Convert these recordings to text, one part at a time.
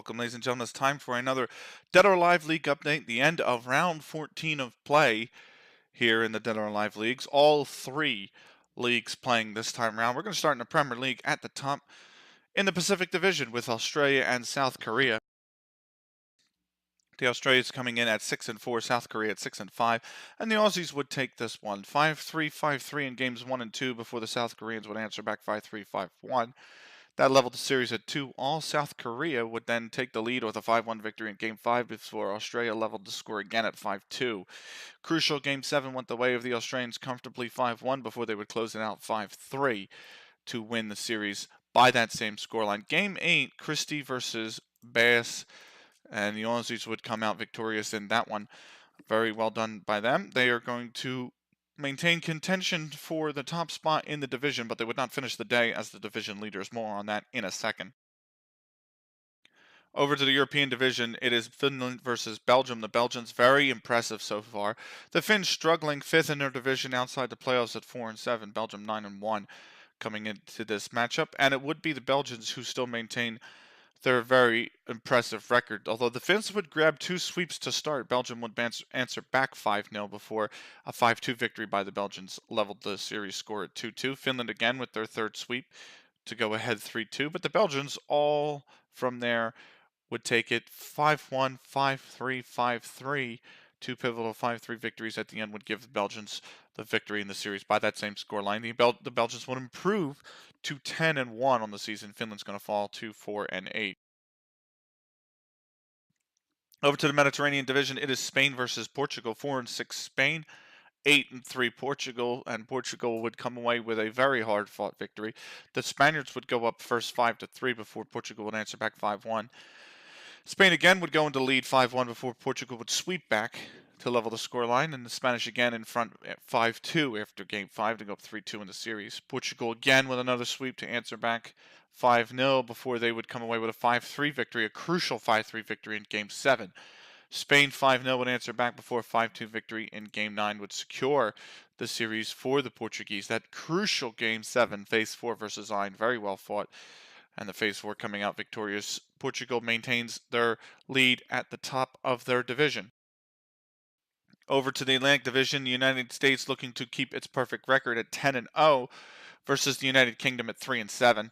Welcome, ladies and gentlemen. It's time for another Dead or Alive League update. The end of round 14 of play here in the Dead or Alive Leagues. All three leagues playing this time around. We're going to start in the Premier League at the top in the Pacific Division with Australia and South Korea. The Australians coming in at 6-4, South Korea at 6-5, and the Aussies would take this one 5-3, 5-3 in games 1 and 2 before the South Koreans would answer back 5-3, 5-1. That leveled the series at 2-all. South Korea would then take the lead with a 5-1 victory in Game 5 before Australia leveled the score again at 5-2. Crucial Game 7 went the way of the Australians comfortably 5-1 before they would close it out 5-3 to win the series by that same scoreline. Game 8, Christie versus Bass, and the Aussies would come out victorious in that one. Very well done by them. They are going to maintain contention for the top spot in the division, but they would not finish the day as the division leaders. More on that in a second. Over to the European division, it is Finland versus Belgium. The Belgians very impressive so far. The Finns struggling 5th in their division outside the playoffs at 4-7. Belgium 9-1 coming into this matchup, and it would be the Belgians who still maintain their very impressive record. Although the Finns would grab 2 sweeps to start, Belgium would answer back 5-0 before a 5-2 victory by the Belgians leveled the series score at 2-2. Finland again with their 3rd sweep to go ahead 3-2, but the Belgians all from there would take it 5-1, 5-3, 5-3. 2 pivotal 5-3 victories at the end would give the Belgians the victory in the series by that same scoreline. The Belgians would improve to 10-1 on the season. Finland's going to fall to 4-8. Over to the Mediterranean division, it is Spain versus Portugal. 4-6 Spain, 8-3 Portugal, and Portugal would come away with a very hard-fought victory. The Spaniards would go up first 5-3 before Portugal would answer back 5-1. Spain again would go into lead 5-1 before Portugal would sweep back to level the scoreline, and the Spanish again in front at 5-2 after Game 5 to go up 3-2 in the series. Portugal again with another sweep to answer back 5-0 before they would come away with a 5-3 victory, a crucial 5-3 victory in Game 7. Spain 5-0 would answer back before a 5-2 victory in Game 9 would secure the series for the Portuguese. That crucial Game 7, Phase 4 versus Ireland, very well fought, and the Phase 4 coming out victorious. Portugal maintains their lead at the top of their division. Over to the Atlantic Division, the United States looking to keep its perfect record at 10-0 versus the United Kingdom at 3-7,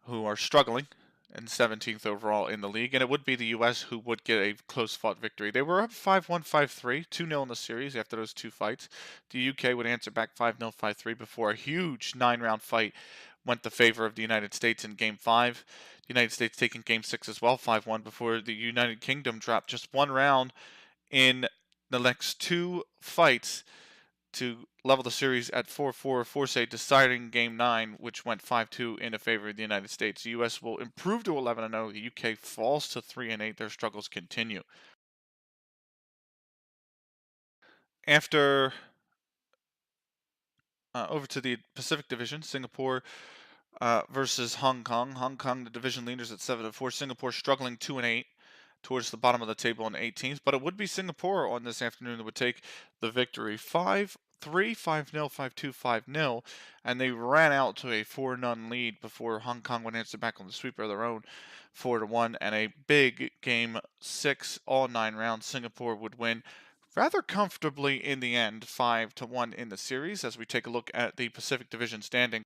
who are struggling and 17th overall in the league, and it would be the U.S. who would get a close-fought victory. They were up 5-1, 5-3, 2-0 in the series after those 2 fights. The U.K. would answer back 5-0, 5-3 before a huge 9-round fight went the favor of the United States in Game 5. The United States taking Game 6 as well, 5-1, before the United Kingdom dropped just 1 round in the next 2 fights to level the series at 4-4, force a deciding Game 9, which went 5-2 in favor of the United States. The U.S. will improve to 11-0. The U.K. falls to 3-8. Their struggles continue. After over to the Pacific Division, Singapore versus Hong Kong. Hong Kong, the division leaders at 7-4. Singapore struggling 2-8. Towards the bottom of the table in 18th, but it would be Singapore on this afternoon that would take the victory 5-3, 5-0, 5-2, 5-0, and they ran out to a 4-0 lead before Hong Kong would answer back on the sweeper of their own 4-1, and a big Game 6, all 9 rounds. Singapore would win rather comfortably in the end, 5-1 in the series. As we take a look at the Pacific Division standing,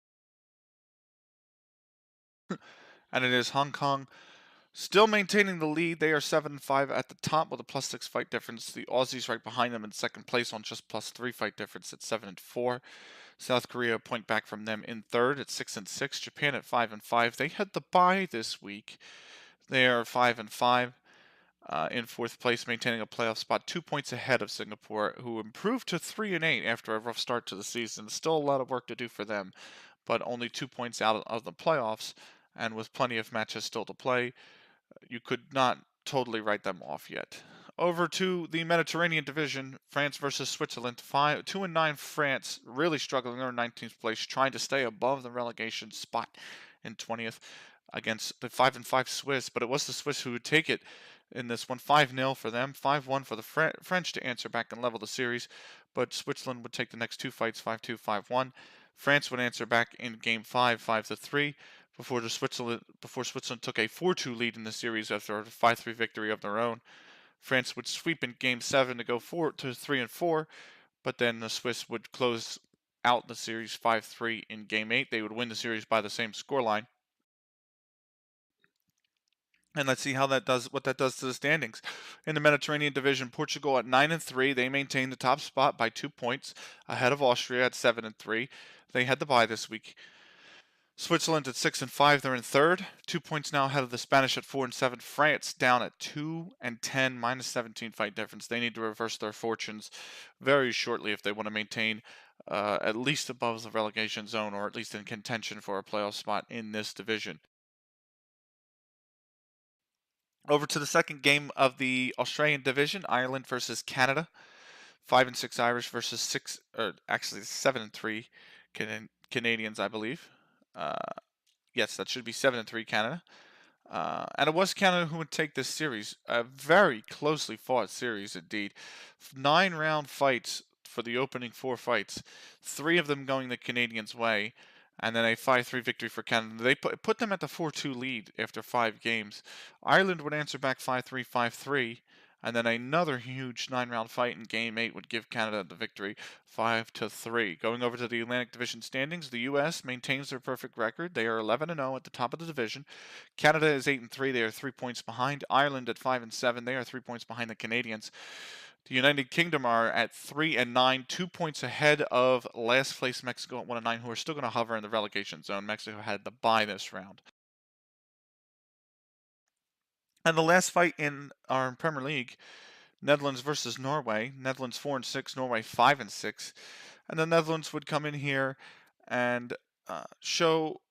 and it is Hong Kong still maintaining the lead. They are 7-5 at the top with a +6 fight difference. The Aussies right behind them in second place on just +3 fight difference at 7-4. South Korea a point back from them in third at 6-6. Japan at 5-5. They had the bye this week. They are 5-5 in fourth place, maintaining a playoff spot, 2 points ahead of Singapore, who improved to 3-8 after a rough start to the season. Still a lot of work to do for them, but only 2 points out of the playoffs, and with plenty of matches still to play, you could not totally write them off yet. Over to the Mediterranean division, France versus Switzerland. 2-9 France, really struggling. They're in 19th place, trying to stay above the relegation spot in 20th against the 5-5 Swiss, but it was the Swiss who would take it in this one. 5-0 for them, 5-1 for the French to answer back and level the series, but Switzerland would take the next 2 fights, 5-2, 5-1. France would answer back in Game 5, 5-3. before Switzerland took a 4-2 lead in the series after a 5-3 victory of their own. France would sweep in Game 7 to go 3-4, but then the Swiss would close out the series 5-3 in Game 8. They would win the series by the same scoreline. And let's see what that does to the standings. In the Mediterranean division, Portugal at 9-3, they maintain the top spot by 2 points, ahead of Austria at 7-3. They had the bye this week. Switzerland at 6-5, they're in third. 2 points now ahead of the Spanish at 4-7. France down at 2-10, minus 17 fight difference. They need to reverse their fortunes very shortly if they want to maintain at least above the relegation zone, or at least in contention for a playoff spot in this division. Over to the second game of the Australian division, Ireland versus Canada. 5-6 Irish versus 7-3 Canadians, I believe. Yes, that should be 7-3 Canada. And it was Canada who would take this series. A very closely fought series indeed. 9-round fights for the opening 4 fights. 3 of them going the Canadians' way. And then a 5-3 victory for Canada. They put them at the 4-2 lead after 5 games. Ireland would answer back 5-3, 5-3. And then another huge 9-round fight in Game 8 would give Canada the victory, 5-3. Going over to the Atlantic Division standings, the U.S. maintains their perfect record. They are 11-0 at the top of the division. Canada is 8-3. They are 3 points behind. Ireland at 5-7. They are 3 points behind the Canadians. The United Kingdom are at 3-9, 2 points ahead of last place Mexico at 1-9, who are still going to hover in the relegation zone. Mexico had the bye this round. And the last fight in our Premier League, Netherlands versus Norway. Netherlands 4-6, Norway 5-6, and the Netherlands would come in here and show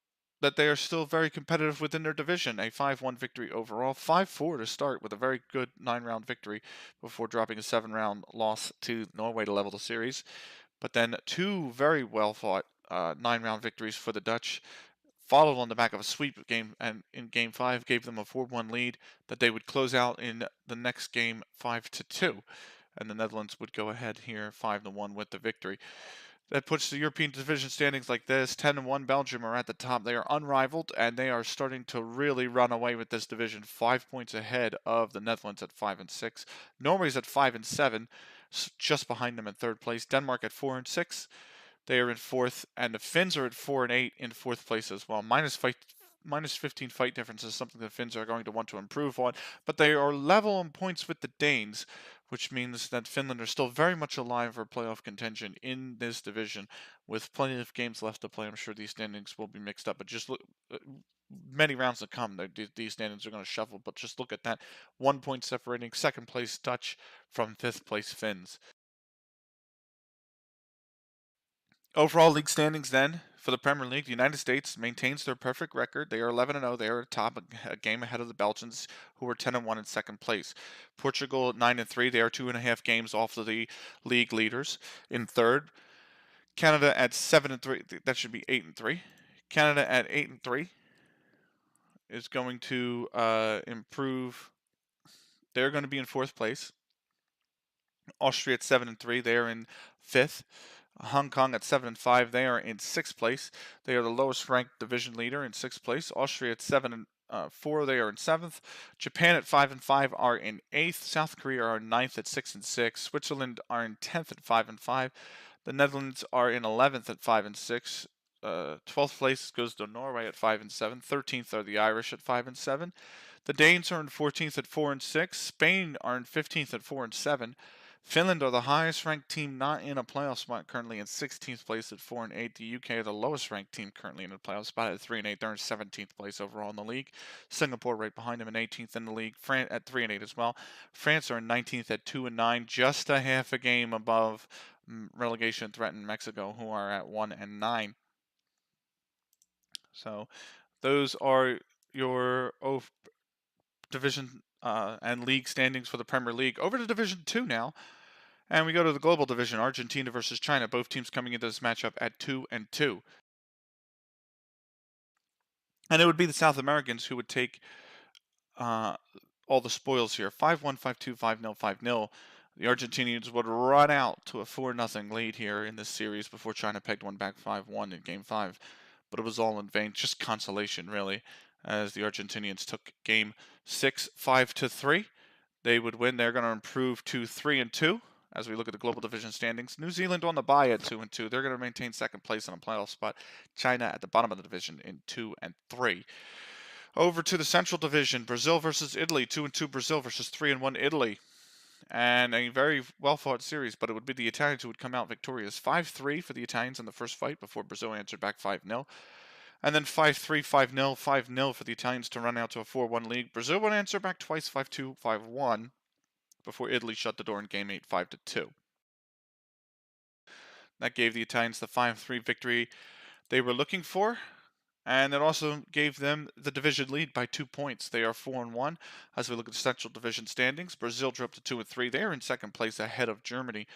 that they are still very competitive within their division. A 5-1 victory overall, 5-4 to start with a very good 9-round victory before dropping a 7-round loss to Norway to level the series. But then 2 very well fought 9-round victories for the Dutch, followed on the back of a sweep game, and in Game 5 gave them a 4-1 lead that they would close out in the next game 5-2. And the Netherlands would go ahead here 5-1 with the victory. That puts the European division standings like this. 10-1 Belgium are at the top. They are unrivaled, and they are starting to really run away with this division. 5 points ahead of the Netherlands at 5-6. Norway's at 5-7, just behind them in third place. Denmark at 4-6. They are in fourth, and the Finns are at 4-8 in fourth place as well. Minus 15 fight difference is something the Finns are going to want to improve on, but they are level in points with the Danes, which means that Finland are still very much alive for playoff contention in this division, with plenty of games left to play. I'm sure these standings will be mixed up, but just look, many rounds to come. These standings are going to shuffle, but just look at that 1 point separating second place Dutch from fifth place Finns. Overall league standings then for the Premier League, the United States maintains their perfect record. They are 11-0. They are atop, a game ahead of the Belgians, who are 10-1 in second place. Portugal at 9-3. They are 2.5 games off of the league leaders in third. Canada at 7-3. That should be 8-3. Canada at 8-3 is going to improve. They're going to be in fourth place. Austria at 7-3. They are in fifth. Hong Kong at 7-5. They are in sixth place. They are the lowest ranked division leader in sixth place. Austria at 7-4. They are in seventh. Japan at 5-5 are in eighth. South Korea are in ninth at 6-6. Switzerland are in 10th at 5-5. The Netherlands are in 11th at 5-6. 12th place goes to Norway at 5-7. 13th are the Irish at 5-7. The Danes are in 14th at 4-6. Spain are in 15th at 4-7. Finland are the highest ranked team not in a playoff spot, currently in 16th place at 4-8. The UK are the lowest ranked team currently in a playoff spot at 3-8. They're in 17th place overall in the league. Singapore right behind them in 18th in the league. France at 3-8 as well. France are in 19th at 2-9, just a half a game above relegation threatened Mexico, who are at 1-9. So those are your division and league standings for the Premier League. Over to Division 2 now. And we go to the global division, Argentina versus China. Both teams coming into this matchup at 2-2. And it would be the South Americans who would take all the spoils here. 5-1, 5-2, 5-0, 5-0. The Argentinians would run out to a 4-0 lead here in this series before China pegged one back 5-1 in Game 5. but it was all in vain. Just consolation, really, as the Argentinians took game 6, 5-3. They would win. They're going to improve to 3-2 as we look at the global division standings. New Zealand on the bye at 2-2. They're going to maintain second place in a playoff spot. China at the bottom of the division in 2-3. Over to the Central Division, Brazil versus Italy, 2-2 Brazil versus 3-1 Italy. And a very well-fought series, but it would be the Italians who would come out victorious. 5-3 for the Italians in the first fight before Brazil answered back 5-0. And then 5-3, 5-0, 5-0 for the Italians to run out to a 4-1 lead. Brazil would answer back twice, 5-2, 5-1, before Italy shut the door in Game 8, 5-2. That gave the Italians the 5-3 victory they were looking for. And it also gave them the division lead by 2 points. They are 4-1 as we look at the Central Division standings. Brazil dropped to 2-3. They are in second place ahead of Germany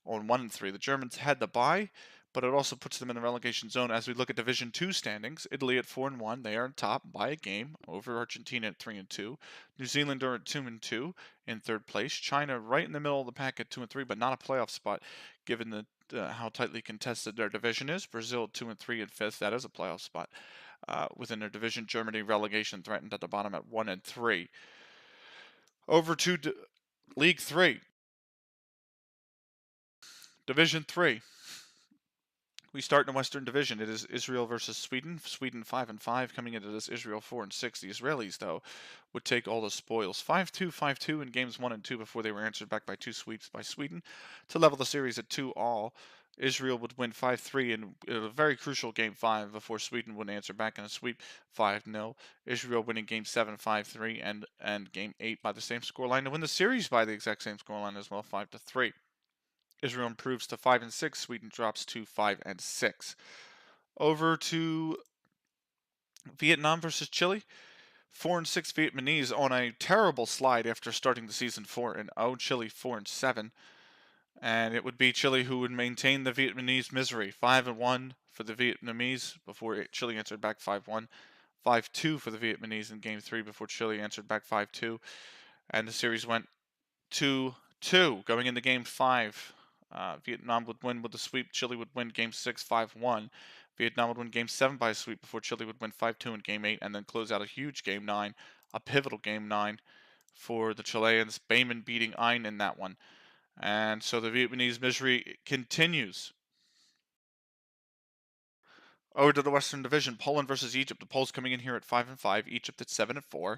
on 1-3. The Germans had the bye, but it also puts them in the relegation zone as we look at Division 2 standings. Italy at 4-1. They are on top by a game over Argentina at 3-2. New Zealand are at 2-2 in third place. China right in the middle of the pack at 2-3, but not a playoff spot given the how tightly contested their division is. Brazil 2-3 in fifth. That is a playoff spot within their division. Germany relegation threatened at the bottom at 1-3. Over to League 3. Division 3. We start in the Western Division. It is Israel versus Sweden. Sweden 5-5 coming into this. Israel 4-6. The Israelis, though, would take all the spoils. 5-2, 5-2 in games 1 and 2 before they were answered back by 2 sweeps by Sweden to level the series at 2-all. Israel would win 5-3 in a very crucial Game 5 before Sweden would answer back in a sweep 5-0. Israel winning Game 7 5-3 and Game 8 by the same scoreline to win the series by the exact same scoreline as well 5-3. Israel improves to 5-6. Sweden drops to 5-6. Over to Vietnam versus Chile. 4-6 Vietnamese on a terrible slide after starting the season 4-0. Chile 4-7. And it would be Chile who would maintain the Vietnamese misery. 5-1 for the Vietnamese before Chile answered back 5-1. 5-2 for the Vietnamese in Game 3 before Chile answered back 5-2. And the series went 2-2 going into Game 5. Vietnam would win with a sweep. Chile would win Game 6 5-1. Vietnam would win Game 7 by a sweep before Chile would win 5-2 in Game 8 and then close out a huge Game 9, a pivotal Game 9 for the Chileans. Bayman beating Ain in that one. And so the Vietnamese misery continues. Over to the Western Division, Poland versus Egypt. The Poles coming in here at 5-5, Egypt at 7-4.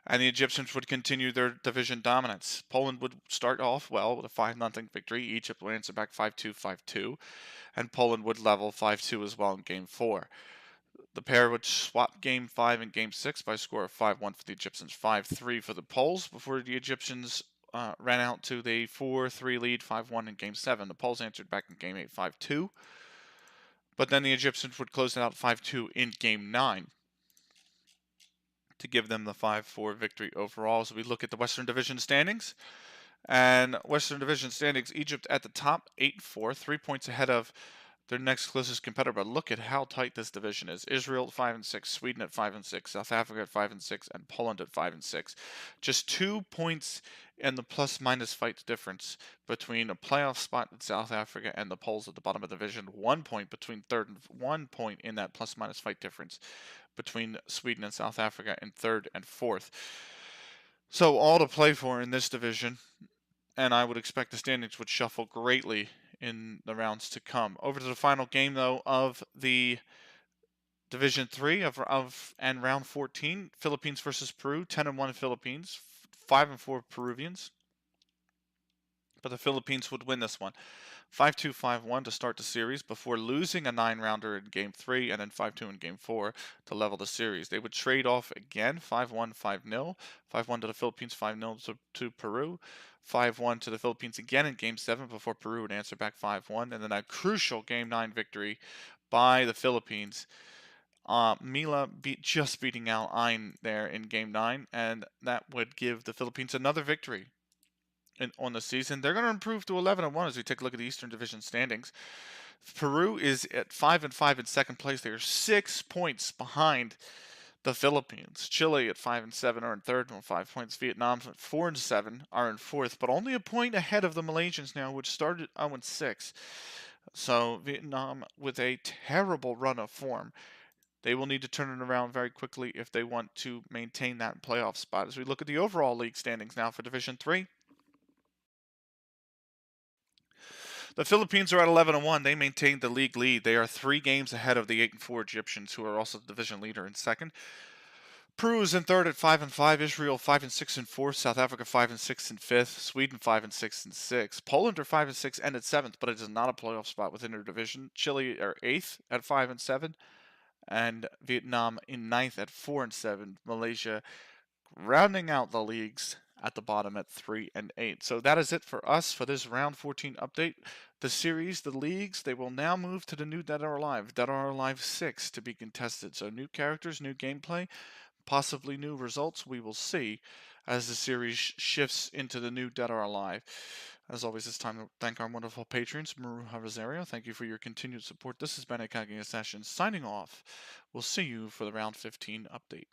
And the Egyptians would continue their division dominance. Poland would start off well with a 5-0 victory. Egypt would answer back 5-2, 5-2. And Poland would level 5-2 as well in Game 4. The pair would swap Game 5 and Game 6 by a score of 5-1 for the Egyptians, 5-3 for the Poles, before the Egyptians ran out to the 4-3 lead, 5-1 in Game 7. The Poles answered back in Game 8, 5-2. But then the Egyptians would close it out 5-2 in Game 9. To give them the 5-4 victory overall. So we look at the Western Division standings. And Western Division standings, Egypt at the top, 8-4, 3 points ahead of their next closest competitor. But look at how tight this division is. Israel at 5-6, Sweden at 5-6, South Africa at 5-6, and Poland at 5-6. Just 2 points in the plus-minus fight difference between a playoff spot in South Africa and the Poles at the bottom of the division. 1 point between third and 1 point in that plus-minus fight difference between Sweden and South Africa in third and fourth. So all to play for in this division, and I would expect the standings would shuffle greatly in the rounds to come. Over to the final game, though, of the Division 3 and round 14, Philippines versus Peru, 10-1 Philippines, 5-4 Peruvians. But the Philippines would win this one. 5-2, 5-1 to start the series before losing a 9-rounder in Game 3 and then 5-2 in Game 4 to level the series. They would trade off again, 5-1, 5-0. 5-1 to the Philippines, 5-0 to Peru. 5-1 to the Philippines again in Game 7 before Peru would answer back 5-1. And then a crucial Game 9 victory by the Philippines. Mila just beating out Ain there in Game 9, and that would give the Philippines another victory on the season. They're going to improve to 11-1 as we take a look at the Eastern Division standings. Peru is at 5-5 in second place. They are 6 points behind the Philippines. Chile at 5-7 are in third on 5 points. Vietnam at 4-7 are in fourth, but only a point ahead of the Malaysians now, which started 0-6. So Vietnam with a terrible run of form They will need to turn it around very quickly if they want to maintain that playoff spot. As we look at the overall league standings now for Division 3, the Philippines are at 11-1. They maintained the league lead. They are 3 games ahead of the 8-4 Egyptians, who are also the division leader in second. Peru is in third at 5-5. Israel 5-6 in fourth. South Africa 5-6 in fifth. Sweden 5-6 in sixth. Poland are 5-6 and at seventh, but it is not a playoff spot within their division. Chile are eighth at 5-7, and Vietnam in ninth at 4-7. Malaysia rounding out the leagues at the bottom at 3-8. So that is it for us for this round 14 update. The series, the leagues, they will now move to the new Dead or Alive, Dead or Alive 6 to be contested. So new characters, new gameplay, possibly new results. We will see as the series shifts into the new Dead or Alive. As always, it's time to thank our wonderful patrons. Maruja Rosario, thank you for your continued support. This has been Akagi Assassin signing off. We'll see you for the round 15 update.